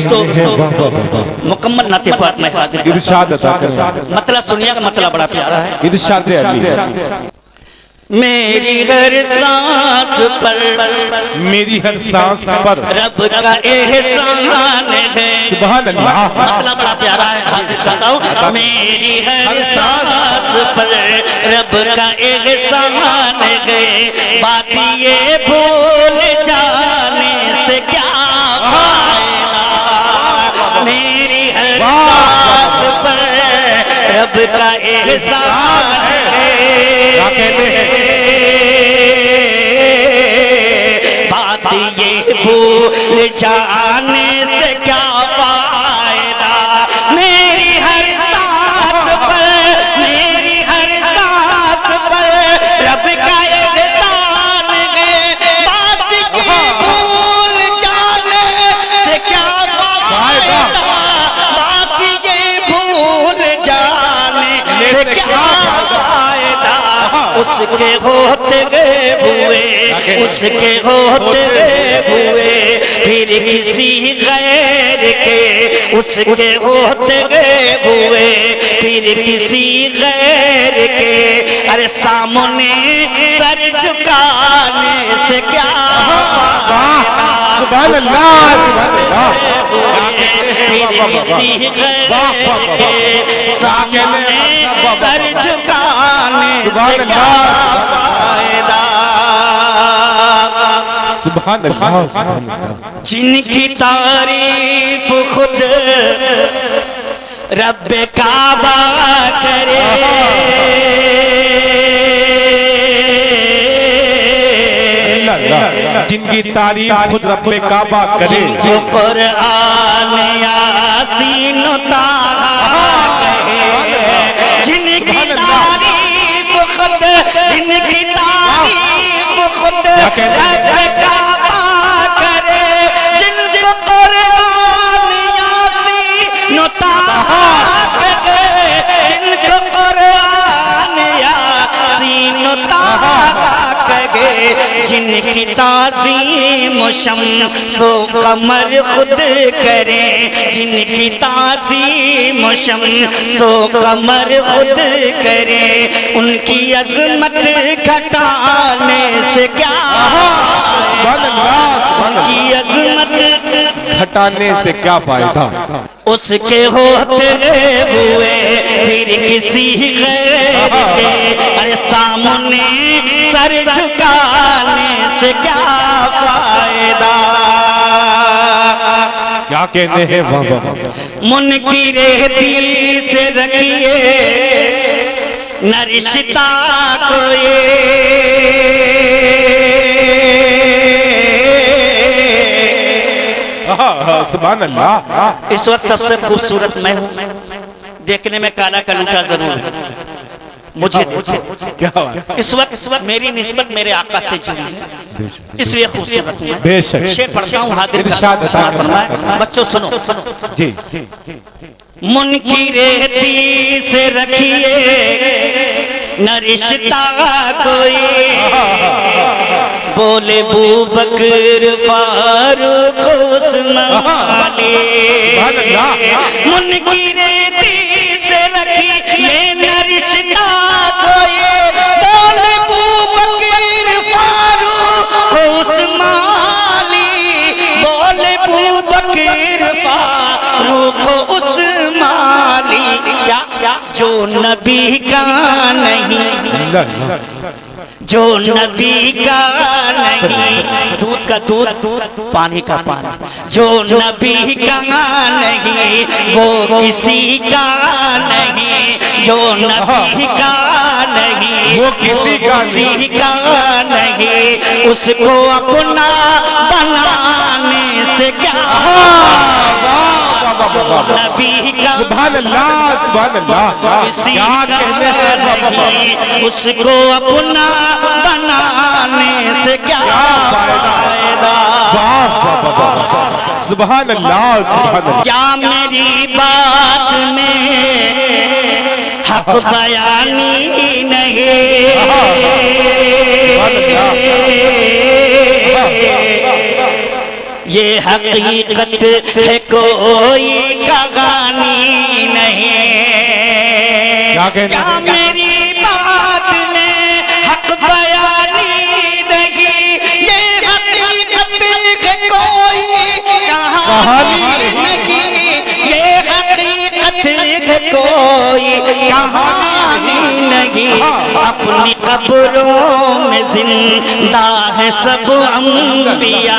दोस्तों मुकम्मल नाते पाक में हाजिर इरशाद अता करें। मतलब सुनिएगा, मतलब बड़ा प्यारा है। इरशाद अली मेरी हर सांस पर, मेरी हर सांस पर रब का एहसान है। सुभान अल्लाह। मतलब बड़ा प्यारा है, हाजिर करता हूं। मेरी हर सांस पर रब का एहसान है, बात ये भूल जाने से क्या फायदा। मेरी हर सांस पर रब का एहसान है, बात ये भूल जाने से क्या फायदा। मेरी हर सांस पर, मेरी हर सांस पर रब का एहसान है, बात ये भूल जाने से क्या फायदा। बात ये भूल जाने से क्या फायदा। उसके होते हुए, उसके होते हुए फिर किसी गैर के, उसके होते हुए फिर किसी गैर के, अरे सामने सर झुकाने से क्या फायदा। सुभान अल्लाह। फिर किसी गैर के सामने सर झुकाने से क्या फायदा। सुभान अल्लाह। जिनकी तारीफ खुद रब्बे काबा करे, जिनकी तारीफ खुद रब्बे काबा करे, जो कुरान यासीन ताहा कहे, जिनकी तारीफ खुद, जिनकी तारीफ खुद रब्बे काबा करे, जिनको कुरान यासीन ताहा कहे, जिनको कुरान यासीन ताहा कहे, जिनकी ताज़ीम शम्सो कमर खुद करे, जिनकी ताज़ीम शम्सो कमर खुद करे, उनकी अज़मत घटाने से क्या, उनकी अज़मत घटाने से क्या फायदा। उसके होते हुए फिर किसी गैर के, अरे सामने सर झुकाने से क्या फायदा। क्या कहने हैं बाबा। मुनकिरे से रखिए न रिश्ता कोई, सुभान अल्लाह। इस वक्त सबसे खूबसूरत मैं हूँ, देखने में काला कलंका जरूर है, मुझे क्या बात। इस वक्त मेरी निस्बत मेरे आका से जुड़ी है, इसलिए खूबसूरत हूँ। बेशक। शेर पढ़ता हूँ, हाजिर इरशाद फरमाए। बच्चों सुनो, जी। मुनकिरे से रखिए न रिश्ता कोई, बोले बूबकर फारूक उस्मान अली। मुनकिरे से रखिए न रिश्ता कोई, बोले बूबकर फारूक उस्मान अली, बोले बूबकर फारूक उस्मान अली। क्या जो नबी का नहीं, जो नबी का नहीं, दूध का दूध पानी का पानी, जो नबी का नहीं वो किसी का नहीं, जो नबी का नहीं वो किसी का नहीं, उसको अपना बनाने से क्या, नबी का सुभान अल्लाह। सुभान अल्लाह। क्या कहने हैं बाबा। उसको अपना बनाने से क्या फायदा। सुभान अल्लाह। सुभान अल्लाह। क्या मेरी बात में हक बयानी नहीं, ये हकीकत है कोई कहानी नहीं। क्या मेरी बात में हक बयानी नहीं, ये हकीकत है कोई कहानी नहीं, ये हकीकत है कोई कहानी नहीं। अपनी कब्रों में जिंदा है सब अंबिया,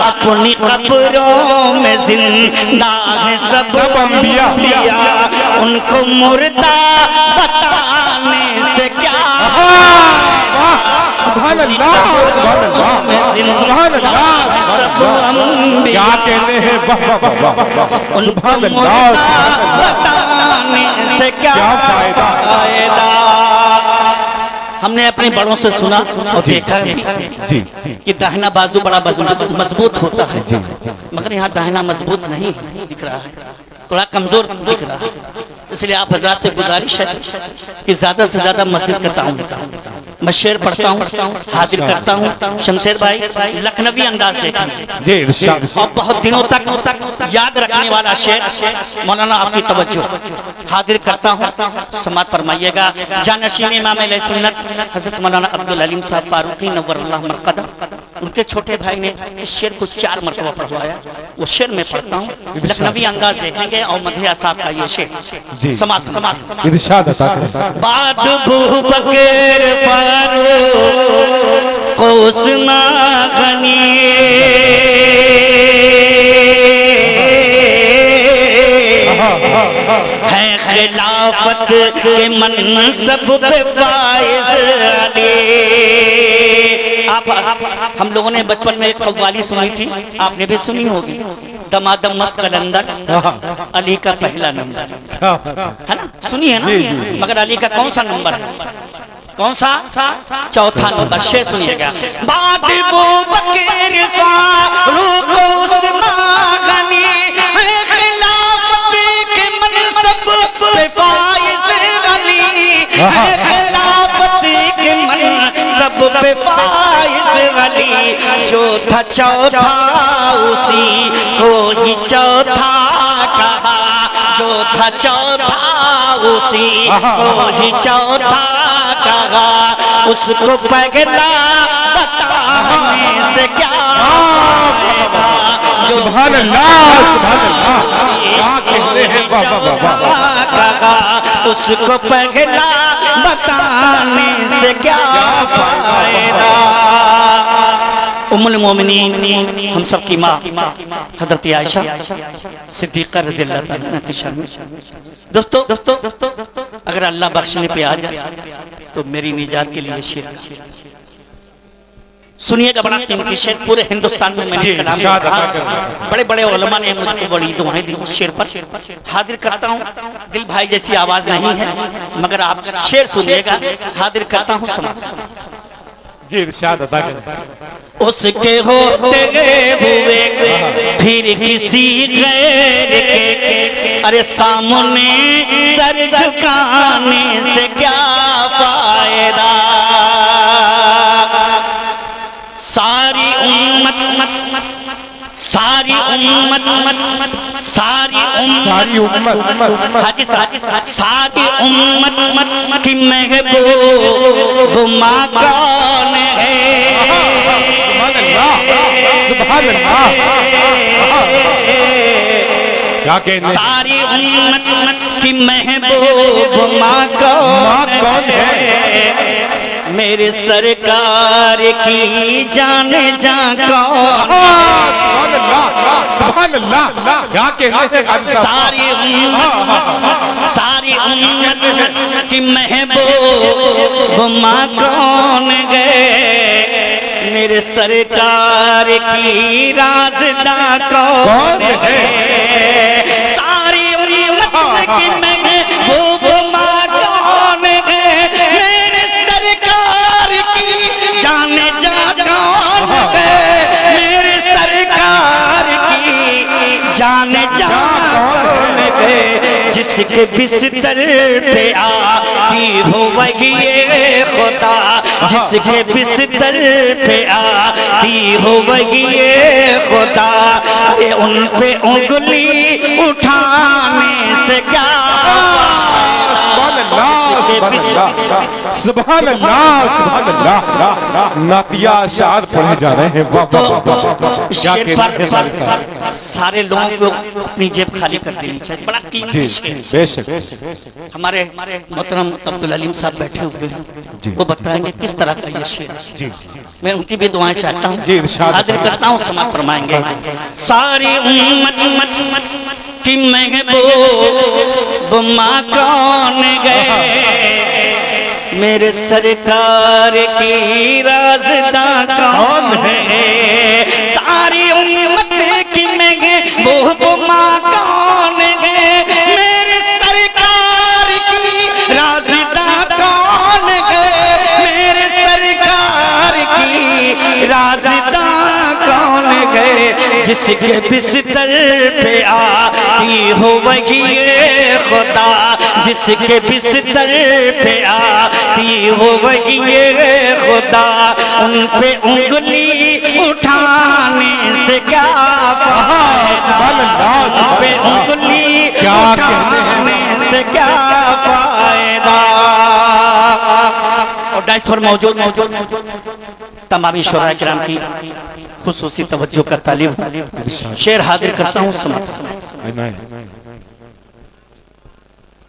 अपनी कब्रों में जिंदा है सब अंबिया। उनको मुर्दा बताने से क्या, सुभान अल्लाह, सुभान अल्लाह, सुभान अल्लाह। सब अंबिया क्या कहते हैं, वाह वाह वाह वाह, सुभान अल्लाह, बताने से क्या फायदा। हमने अपने बड़ों से सुना और देखा जी कि दाहिना बाजू बड़ा मजबूत होता है, मगर यहाँ दाहिना मजबूत नहीं दिख रहा है, थोड़ा कमजोर दिख रहा है। इसलिए आप हजरात से गुजारिश है कि ज्यादा से ज्यादा मस्जिद का ताउन, मैं शेर पढ़ता हूँ, हाजिर करता हूँ। शमशेर भाई लखनवी अंदाज देखेंगे और बहुत दिनों तक याद रखने वाला शेर। मौलाना आपकी तवज्जो, हाजिर करता हूँ, समात फरमाइएगा। जानशीन इमाम अहले सुन्नत हज़रत मौलाना अब्दुल अलीम साहब फारूकी नव्वरल्लाह मरक़दा, उनके छोटे भाई ने इस शेर को 4 मरतबा पढ़वाया। वो शेर में पढ़ता हूँ, लखनवी अंदाज देखेंगे और मधिया साहब का ये शेर समात इरशाद अता करें। बाद अबू बकर फारूक उस्मान गनी है खिलाफत के मनसब पे फाइज अली। आप हम लोगों ने बचपन में एक कव्वाली सुनी थी, आपने भी सुनी होगी, दमादम मस्त कलंदर अली का पहला नंबर, है ना, सुनी है ना। मगर अली का कौन सा नंबर है, कौन सा, चौथा नंबर। शेर सुनिएगा। बाद अबू बकर फारूक उस्मान गनी है खिलाफत के मनसब पे फाइज अली, है खिलाफत के मनसब पे फाइज अली। जो था चौथा उसी को ही चौथा कहा, जो था चौथा उसी को ही चौथा कहा। उसको पगला बताने से क्या फायदा, जो सुभान अल्लाह, सुभान अल्लाह, क्या कहते हैं, वाह वाह वाह वाह। उसको पगला बताने से क्या फायदा। उम्मुल मोमिनीन हम सब की माँ हजरत आयशा सिद्दीक़ा रज़ियल्लाहु अन्हा की शान में। दोस्तों अगर अल्लाह बख्शने पे आ जाए तो मेरी निजात के लिए शेर सुनिएगा। बड़ा कीमती शेर, पूरे हिंदुस्तान में मैंने कलाम पढ़ा, बड़े बड़े उलमा ने मुझको बड़ी दुआएं दी। शेर पर हाजिर करता हूँ, दिल भाई जैसी आवाज नहीं है, मगर आप शेर सुनिएगा। हाजिर करता हूँ, समझ जी इरशाद अता करें। उसके होते हुए फिर किसी गैर के, अरे सामने सर झुकाने से क्या फायदा। सारी उम्मत हाजी सारी उम्मत की महबूब माँ कौन है। सुभान अल्लाह, क्या कहने, सारी उम्मत की महबूब माँ कौन है। मेरे सरकार की जाने जा कौन। सुभान अल्लाह, सुभान अल्लाह, क्या कहते हैं। सारी उम्मत की महबूब माँ कौन गए। मेरे सरकार की राज़दा कौन है। सारी उम्मत की महबूब माँ कौन है। मेरे सरकार की जाने जा कौन है। मेरे सरकार की जाने जा कौन है। जिस जिसके बिस्तर पे आती हो वही ये खुदा, जिसके बिस्तर पे आती हो वही ये खुदा। अरे उन पे उंगली उठाने से क्या, सुभान अल्लाह। नातिया शाद पढ़े जा रहे हैं। शेर पर सारे लोगों को अपनी जेब खाली कर देनी चाहिए, बड़ा कीमती शेर। बेशक हमारे मोहतरम अब्दुल अलीम साहब बैठे हुए हैं, वो बताएंगे किस तरह का ये शेर है। मैं उनकी भी दुआएं चाहता हूँ, हाजिर करता हूँ, समाप्त फरमाएंगे। सारी उम्मत कि महबूब माँ कौन गए, मेरे सरकार की राज़दा कौन है। सारी उम्मत की महबूब माँ कौन गए, मेरे सरकार की राज़दा कौन है, मेरे सरकार की राज़दा कौन गए। जिसके बिस्तर पे आती हो वही ये खुदा, जिसके बिस्तर पे आती हो वही ये खुदा। उन पे उंगली उठाने से क्या फायदा, उन पे उंगली उठाने से क्या फायदा। और डाइस पर मौजूद तमामी शुरा किराम की खुसूसी तवज्जो का तालिब हूँ। शेर हाजिर करता हूँ,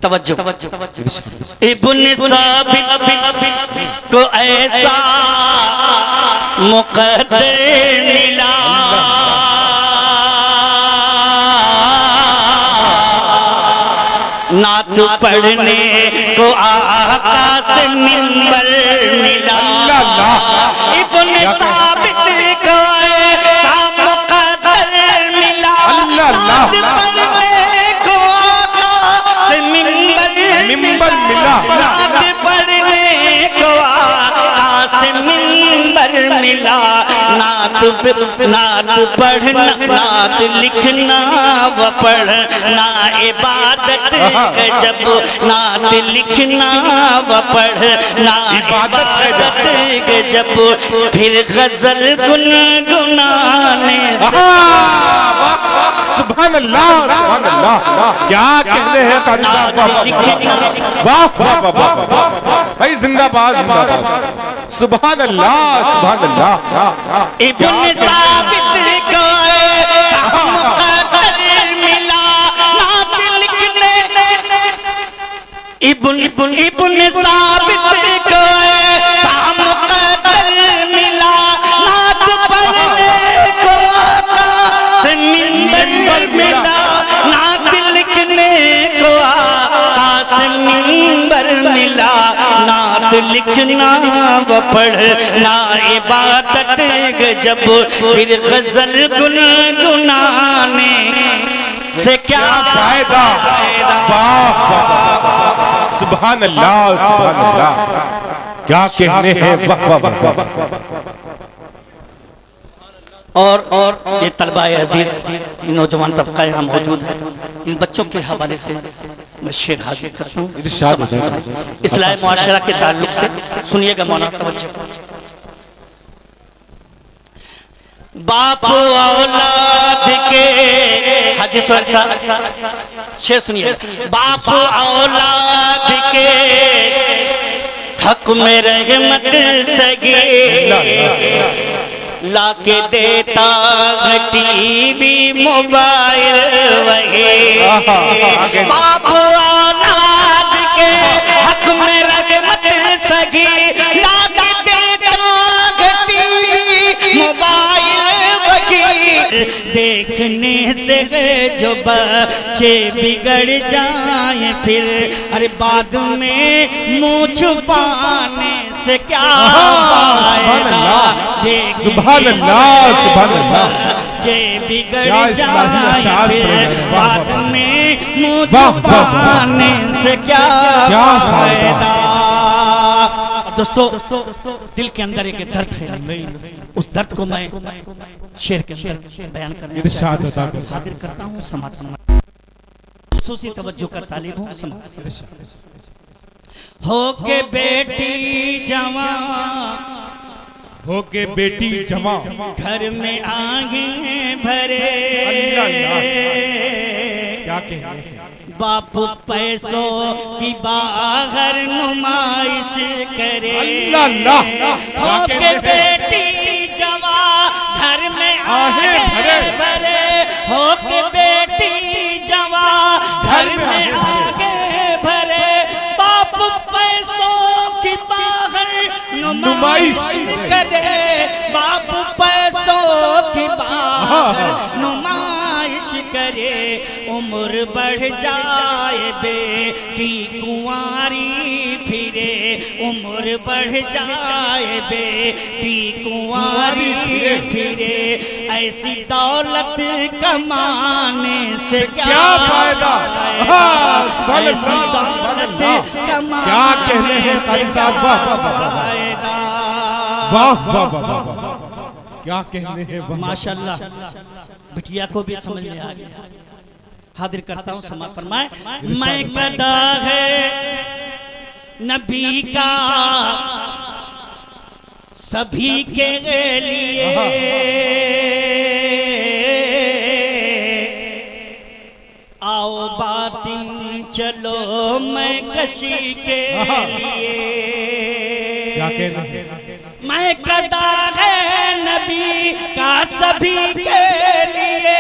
तवज्जो। इब्न साबित को ऐसा मुक़द्दर मिला, नात पढ़ने को आका से मिंबर मिला। इब्न साबित को ऐसा मुक़द्दर मिला, नात पढ़ने को आका से मिंबर मिला, नात पढ़ने को आका से मिंबर मिला। नात पढ़ना, नात लिखना व पढ़ना इबादत है जब, नात लिखना व पढ़ना इबादत है जब, फिर गजल गुनगुनाने से। सुभान अल्लाह, सुभान अल्लाह। क्या कहते हैं कारी साहब, वाह वाह वाह भाई, जिंदाबाद जिंदाबाद। सुभान अल्लाह, सुभान अल्लाह। इब्न साबित को ऐसा मुक़द्दर मिला, नात लिखने। इब्न साबित को ऐसा मुक़द्दर मिला, नात पढ़ने को आका से मिंबर मिला, नात लिखने को आका से मिंबर मिला। नात लिखना व पढ़ना इबादत जब, फिर गजल गुनगुनाने से क्या फायदा। सुभान अल्लाह, सुभान अल्लाह। क्या कहने हैं, वाह वाह वाह। और ये तलबा अजीज नौजवान तबका यहाँ मौजूद है, इन बच्चों के हवाले से मैं शेर हाजिर करता हूँ इस्लाम मुआशरा के ताल्लुक से। सुनिएगा मौलाना, तवज्जो। बाप औलाद के, हाजी सोहेल साहब शेर सुनिए। बाप औलाद के हक में रहमत सगे, लाके देता टीवी मोबाइल वही। बाप औलाद के हक में रहमत सगी, लाके देता टीवी मोबाइल वही। देखने से जो बच्चे बिगड़ जाए फिर, अरे बाद में मुँह छुपाने से क्या फायदा। सुभान अल्लाह, सुभान अल्लाह। बच्चे बिगड़ जाए फिर, बाद में मुँह छुपाने से क्या फायदा। दोस्तों, दिल के अंदर एक दर्द है, उस दर्द को मैं शेर के अंदर बयान करने हाजिर करता हूँ, समाप्त। खुसूसी तवज्जो का तालिब हूँ। हो के बेटी जवान, हो के बेटी जमा, घर में आगे भरे, क्या कहेंगे, बाप पैसों की बाहर नुमाइश करे। हो के बेटी जवान, घर में आगे भरे, हो के बेटी जवान, घर में आगे भरे, बाप पैसों की बाहर नुमाइश करे, बाप पैसों की बाहर नुमाइश करे। उम्र बढ़ जाए बेटी कुंवारी फिरे, उम्र बढ़ जाए बेटी कुंवारी फिरे, ऐसी दौलत कमाने से क्या फायदा, ऐसी दौलत कमाने से क्या फायदा। वाह वाह वाह, क्या कहने हैं, माशाल्लाह। बिटिया को भी समझ में आ गया। हाजिर करता हूँ, समाज फरमाए। मैं कदा है नबी का सभी के लिए, आओ बातिन चलो मैं कशी के लिए। क्या कहना है, मैं कदा है नबी का सभी के लिए,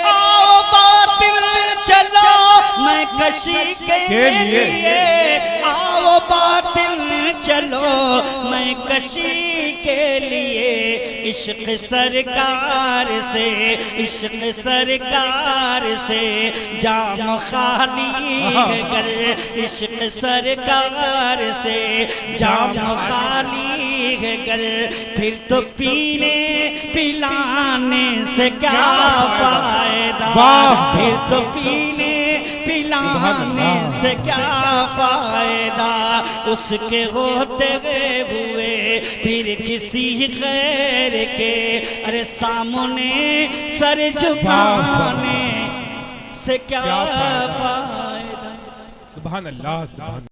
आओ बातिल चलो मैं कशी के लिए, आओ बातिल चलो मैं कशी के लिए। इश्क सरकार से, इश्क सरकार से जाम खाली है गर, इश्क सरकार से जाम खाली है गर, फिर तो पीने पिलाने से क्या फायदा, फिर तो पीने पिलाने से क्या फायदा। उसके होते हुए फिर किसी गैर के, अरे सामने सर झुकाने से क्या फायदा। सुभान अल्लाह, सुभान